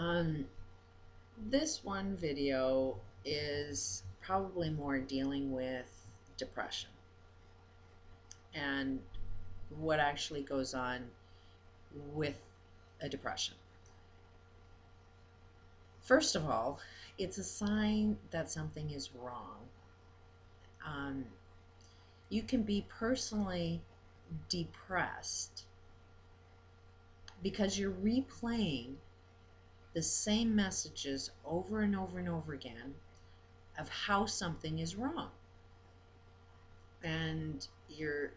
Um, this one video is probably more dealing with depression and what actually goes on with a depression. First of all, it's a sign that something is wrong. Um, you can be personally depressed because you're replaying the same messages over and over and over again of how something is wrong. And you're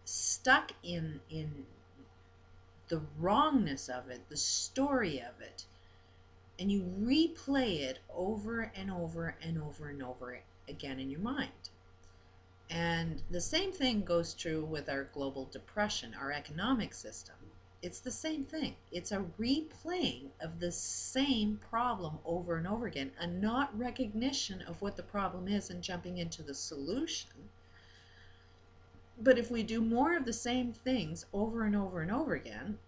stuck in the wrongness of it, the story of it, and you replay it over and over and over and over again in your mind. And the same thing goes true with our global depression, our economic system. It's the same thing. It's a replaying of the same problem over and over again, and not recognition of what the problem is and jumping into the solution. But if we do more of the same things over and over and over again,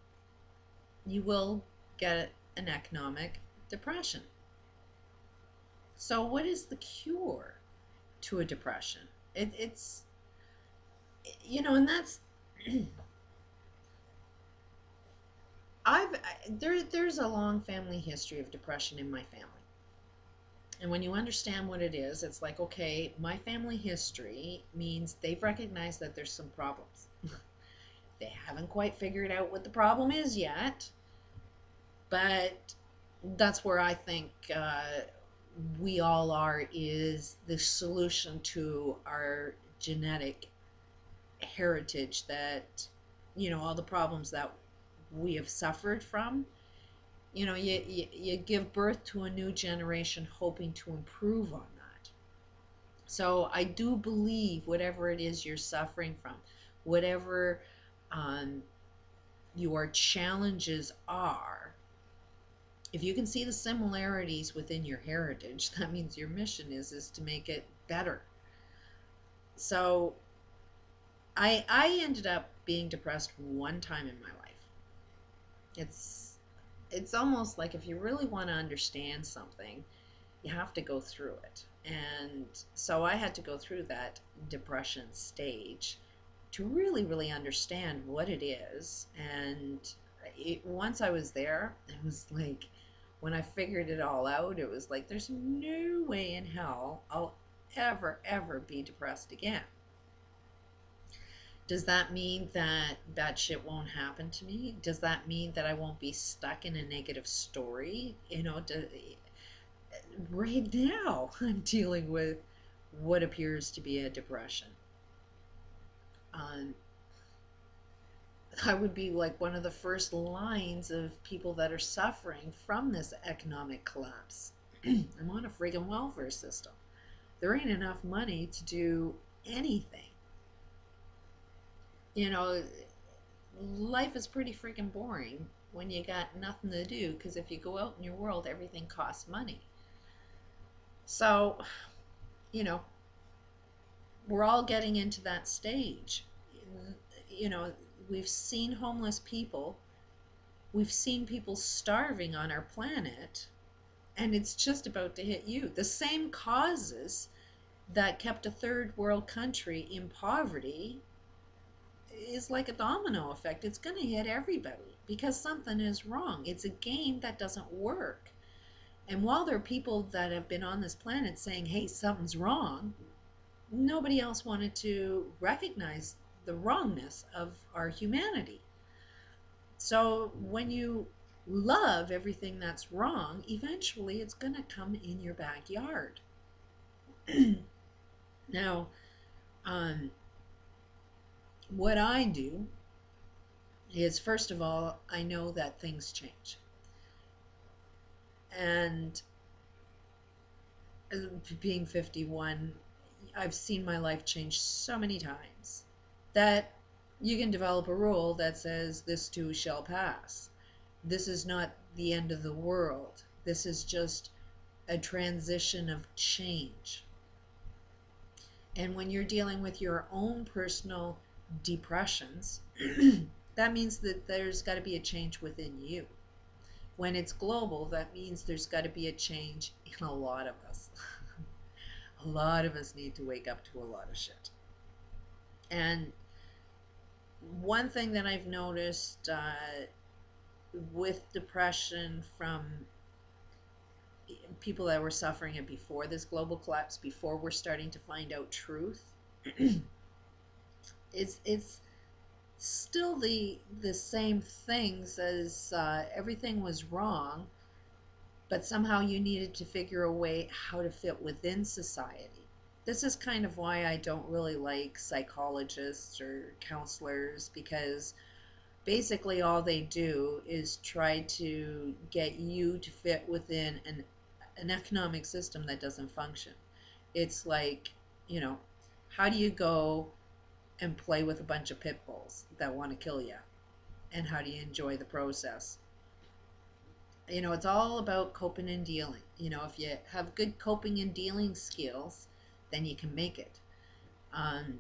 you will get an economic depression. So what is the cure to a depression? It's, and that's, there's a long family history of depression in my family. And when you understand what it is, it's like, okay, my family history means they've recognized that there's some problems. They haven't quite figured out what the problem is yet, but that's where I think we all are, is the solution to our genetic heritage, that all the problems that we have suffered from. You give birth to a new generation hoping to improve on that. So I do believe whatever it is you're suffering from, whatever your challenges are, if you can see the similarities within your heritage, that means your mission is to make it better. So I ended up being depressed one time in my life. It's almost like, if you really want to understand something, you have to go through it. And so I had to go through that depression stage to really, really understand what it is. And once I was there, it was like, when I figured it all out, it was like, there's no way in hell I'll ever be depressed again. Does that mean that bad shit won't happen to me? Does that mean that I won't be stuck in a negative story? Right now I'm dealing with what appears to be a depression. Um, I would be like one of the first lines of people that are suffering from this economic collapse. I'm on a friggin' welfare system. There ain't enough money to do anything. You know, life is pretty freaking boring when you got nothing to do, because if you go out in your world, everything costs money. So, you know, we're all getting into that stage. You know, we've seen homeless people, we've seen people starving on our planet, and it's just about to hit you. The same causes that kept a third world country in poverty is like a domino effect. It's going to hit everybody because something is wrong. It's a game that doesn't work. And while there are people that have been on this planet saying, hey, something's wrong, nobody else wanted to recognize the wrongness of our humanity. So when you love everything that's wrong, eventually it's going to come in your backyard. Now, what I do is, first of all, I know that things change. And being 51, I've seen my life change so many times that you can develop a rule that says, this too shall pass. This is not the end of the world. This is just a transition of change. And when you're dealing with your own personal depressions, that means that there's got to be a change within you When it's global, that means there's got to be a change in a lot of us. A lot of us need to wake up to a lot of shit. And one thing that I've noticed with depression from people that were suffering it before this global collapse, before we're starting to find out truth, it's still the same things as everything was wrong, but somehow you needed to figure a way how to fit within society. This is kind of why I don't really like psychologists or counselors, because basically all they do is try to get you to fit within an economic system that doesn't function. It's like, you know, how do you go and play with a bunch of pit bulls that want to kill you? And how do you enjoy the process? You know, it's all about coping and dealing. You know, if you have good coping and dealing skills, then you can make it. Um,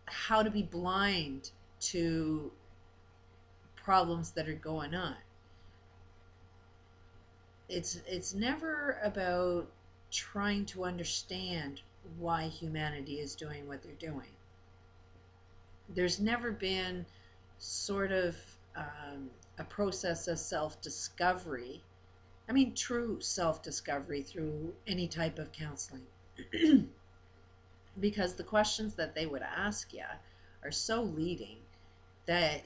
how to be blind to problems that are going on. It's never about trying to understand why humanity is doing what they're doing. There's never been sort of a process of self-discovery. I mean, true self-discovery through any type of counseling. Because the questions that they would ask you are so leading that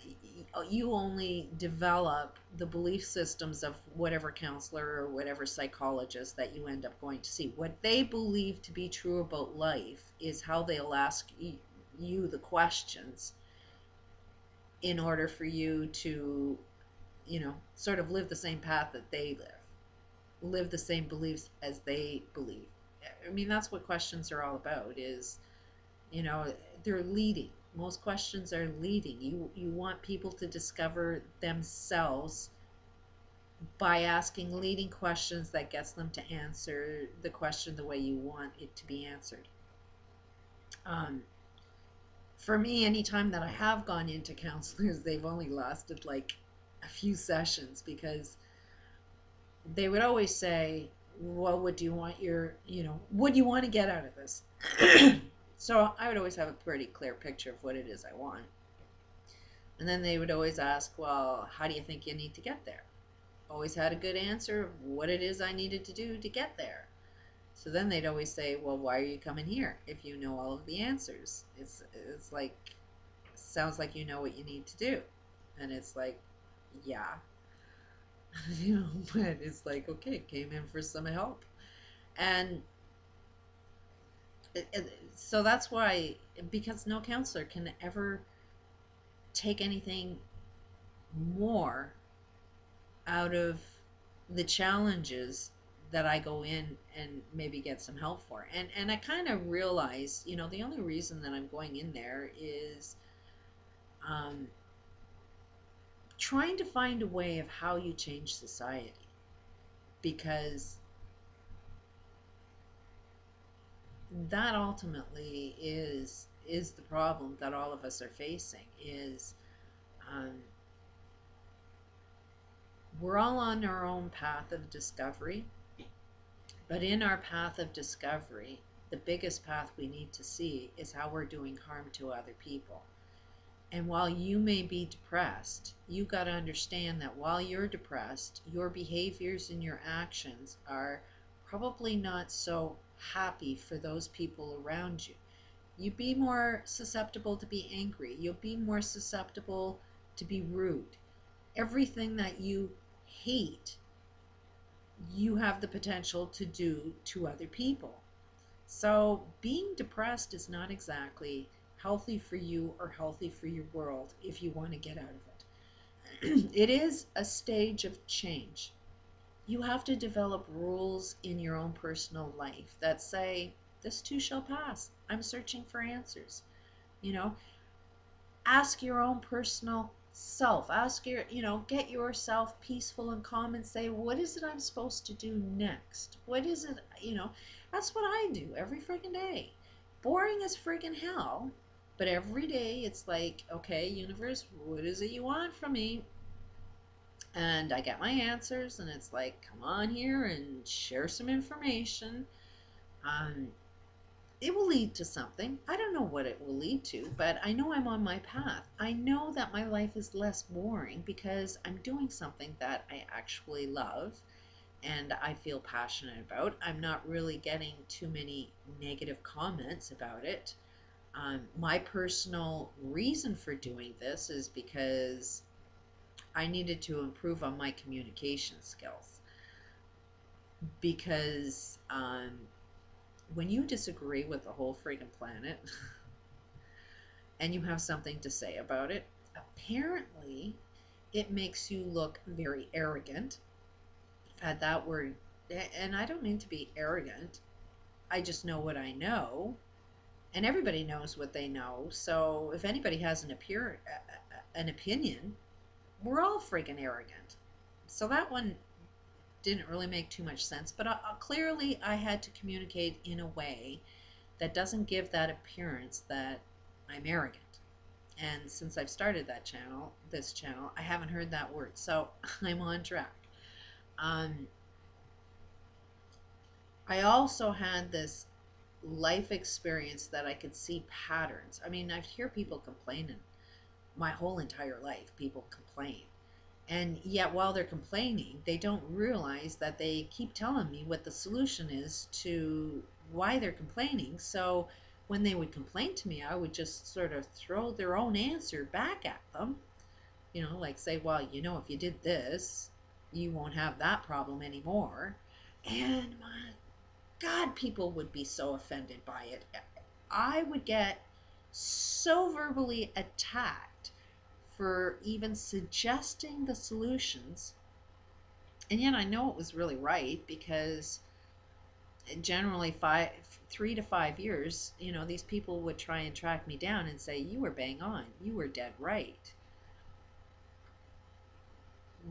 you only develop the belief systems of whatever counselor or whatever psychologist that you end up going to see. What they believe to be true about life is how they'll ask you the questions in order for you to, you know, sort of live the same path that they live the same beliefs as they believe. I mean, that's what questions are all about, is, you know, they're leading. Most questions are leading. You want people to discover themselves by asking leading questions that gets them to answer the question the way you want it to be answered. Um, for me, anytime that I have gone into counselors, they've only lasted like a few sessions, because they would always say, well, what do you want what do you want to get out of this? So I would always have a pretty clear picture of what it is I want. And then they would always ask, well, how do you think you need to get there? Always had a good answer of what it is I needed to do to get there. So then they'd always say, well, why are you coming here if you know all of the answers? It's like, sounds like you know what you need to do. And it's like, yeah. But it's like, okay, came in for some help. And so that's why, because no counselor can ever take anything more out of the challenges that I go in and maybe get some help for. And I kind of realized, the only reason that I'm going in there is um, trying to find a way of how you change society. Because that ultimately is the problem that all of us are facing, is um, we're all on our own path of discovery, but in our path of discovery, the biggest path we need to see is how we're doing harm to other people. And while you may be depressed, you got to understand that while you're depressed, your behaviors and your actions are probably not so happy for those people around you. You'll be more susceptible to be angry. You'll be more susceptible to be rude. Everything that you hate, you have the potential to do to other people. So being depressed is not exactly healthy for you or healthy for your world if you want to get out of it. It is a stage of change. You have to develop rules in your own personal life that say, this too shall pass. I'm searching for answers. You know, ask your own personal self. Get yourself peaceful and calm and say, what is it I'm supposed to do next? What is it, that's what I do every freaking day. Boring as freaking hell, but every day it's like, okay, universe, what is it you want from me? And I get my answers, and it's like, come on here and share some information. Um, it will lead to something. I don't know what it will lead to, but I know I'm on my path. I know that my life is less boring because I'm doing something that I actually love and I feel passionate about. I'm not really getting too many negative comments about it. My personal reason for doing this is because I needed to improve on my communication skills. Because when you disagree with the whole friggin' planet and you have something to say about it, apparently it makes you look very arrogant. Add that word, and I don't mean to be arrogant. I just know what I know, and everybody knows what they know. So if anybody has an opinion, we're all freaking arrogant. So that one didn't really make too much sense, but clearly I had to communicate in a way that doesn't give that appearance that I'm arrogant. And since I've started this channel, I haven't heard that word, so I'm on track. Um, I also had this life experience that I could see patterns. I mean, I hear people complaining my whole entire life. People complain. And yet, while they're complaining, they don't realize that they keep telling me what the solution is to why they're complaining. So when they would complain to me, I would just sort of throw their own answer back at them. Like say, well, if you did this, you won't have that problem anymore. And my God, people would be so offended by it. I would get so verbally attacked for even suggesting the solutions. And yet I know it was really right because generally 3 to 5 years, these people would try and track me down and say, you were bang on, you were dead right.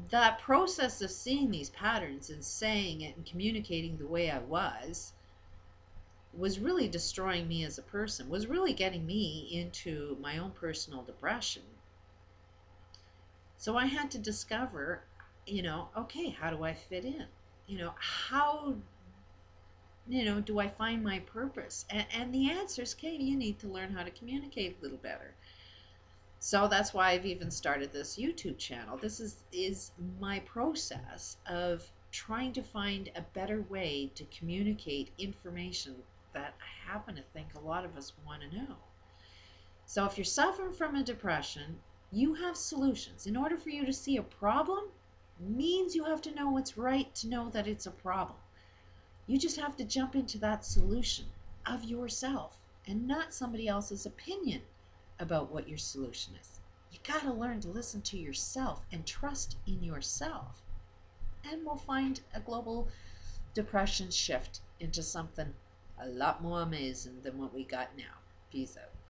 That process of seeing these patterns and saying it and communicating the way I was really destroying me as a person, was really getting me into my own personal depression. So I had to discover, okay, how do I fit in? How, do I find my purpose? And the answer is, okay, you need to learn how to communicate a little better. So that's why I've even started this YouTube channel. This is my process of trying to find a better way to communicate information that I happen to think a lot of us want to know. So if you're suffering from a depression, you have solutions. In order for you to see a problem, means you have to know what's right to know that it's a problem. You just have to jump into that solution of yourself and not somebody else's opinion about what your solution is. You got to learn to listen to yourself and trust in yourself. And we'll find a global depression shift into something a lot more amazing than what we got now. Peace out.